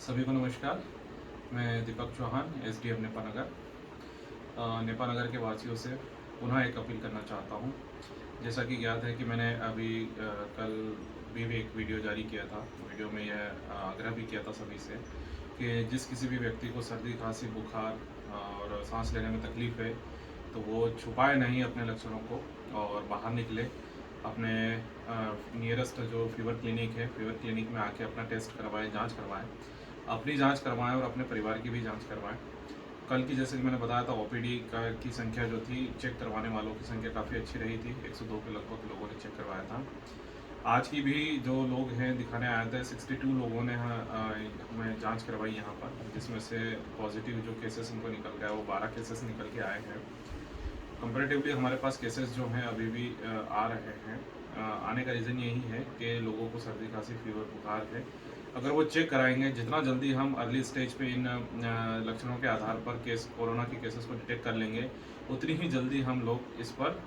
सभी को नमस्कार। मैं दीपक चौहान, एसडीएम नेपानगर। नेपानगर के वासियों से पुनः एक अपील करना चाहता हूँ। जैसा कि ज्ञात है कि मैंने अभी कल भी एक वीडियो जारी किया था। वीडियो में यह आग्रह भी किया था सभी से कि जिस किसी भी व्यक्ति को सर्दी, खांसी, बुखार और सांस लेने में तकलीफ़ है तो वो छुपाए नहीं अपने लक्षणों को और बाहर निकले। अपने नियरेस्ट जो फीवर क्लिनिक है, फीवर क्लिनिक में आके अपना टेस्ट करवाएं, जांच करवाएं, अपनी जांच करवाएं और अपने परिवार की भी जांच करवाएं। कल की जैसे कि मैंने बताया था, ओपीडी की संख्या जो थी, चेक करवाने वालों की संख्या काफ़ी अच्छी रही थी। 102 के लगभग लोगों ने चेक करवाया था। आज की भी जो लोग हैं दिखाने आए थे, 62 लोगों ने हमें जांच करवाई यहाँ पर, जिसमें से पॉजिटिव जो केसेस उनको निकल गया वो 12 केसेस निकल के आए हैं। कंपेरेटिवली हमारे पास केसेस जो हैं अभी भी आ रहे हैं। आने का रीज़न यही है कि लोगों को सर्दी, खांसी, फीवर, बुखार है। अगर वो चेक कराएंगे, जितना जल्दी हम अर्ली स्टेज पे इन लक्षणों के आधार पर कोरोना के केसेस को डिटेक्ट कर लेंगे, उतनी ही जल्दी हम लोग इस पर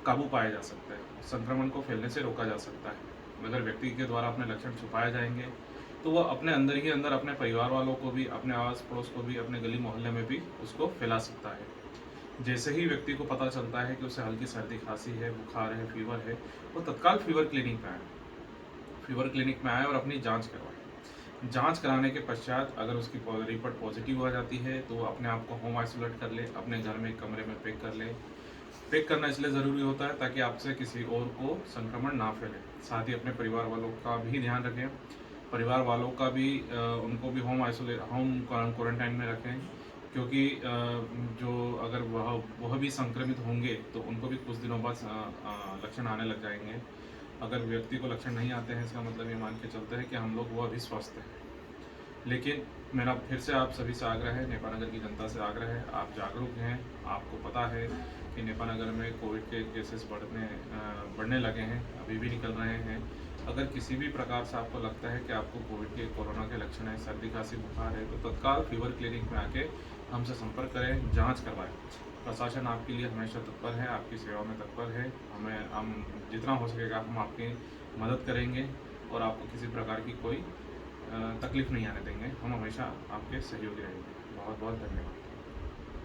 काबू पाया जा सकता है, संक्रमण को फैलने से रोका जा सकता है। अगर व्यक्ति के द्वारा अपने लक्षण छुपाए जाएंगे तो वह अपने अंदर ही अंदर अपने परिवार वालों को भी, अपने आस पड़ोस को भी, अपने गली मोहल्ले में भी उसको फैला सकता है। जैसे ही व्यक्ति को पता चलता है कि उसे हल्की सर्दी, खांसी है, बुखार है, फीवर है, वो तत्काल फीवर क्लिनिक में आए। फीवर क्लिनिक में आए और अपनी जांच करवाएं। जांच कराने के पश्चात अगर उसकी रिपोर्ट पॉजिटिव आ जाती है तो वो अपने आप को होम आइसोलेट कर ले, अपने घर में एक कमरे में पैक कर ले। पैक करना इसलिए ज़रूरी होता है ताकि आपसे किसी और को संक्रमण ना फैले। साथ ही अपने परिवार वालों का भी ध्यान रखें। परिवार वालों का भी उनको भी होम क्वारंटाइन में रखें, क्योंकि जो अगर वह भी संक्रमित होंगे तो उनको भी कुछ दिनों बाद लक्षण आने लग जाएंगे। अगर व्यक्ति को लक्षण नहीं आते हैं, इसका मतलब ये मान के चलते हैं कि हम लोग वह भी स्वस्थ हैं। लेकिन मेरा फिर से आप सभी से आग्रह है, नेपानगर की जनता से आग्रह है, आप जागरूक हैं। आपको पता है कि नेपानगर में कोविड के केसेस बढ़ने लगे हैं, अभी भी निकल रहे हैं। अगर किसी भी प्रकार से आपको लगता है कि आपको कोरोना के लक्षण है, सर्दी, खांसी, बुखार है, तो तत्काल फीवर क्लिनिक में आके हमसे संपर्क करें, जांच करवाएं। प्रशासन आपके लिए हमेशा तत्पर है, आपकी सेवा में तत्पर है। हम जितना हो सकेगा हम आपकी मदद करेंगे और आपको किसी प्रकार की कोई तकलीफ नहीं आने देंगे। हम हमेशा आपके सहयोगी रहेंगे। बहुत बहुत धन्यवाद।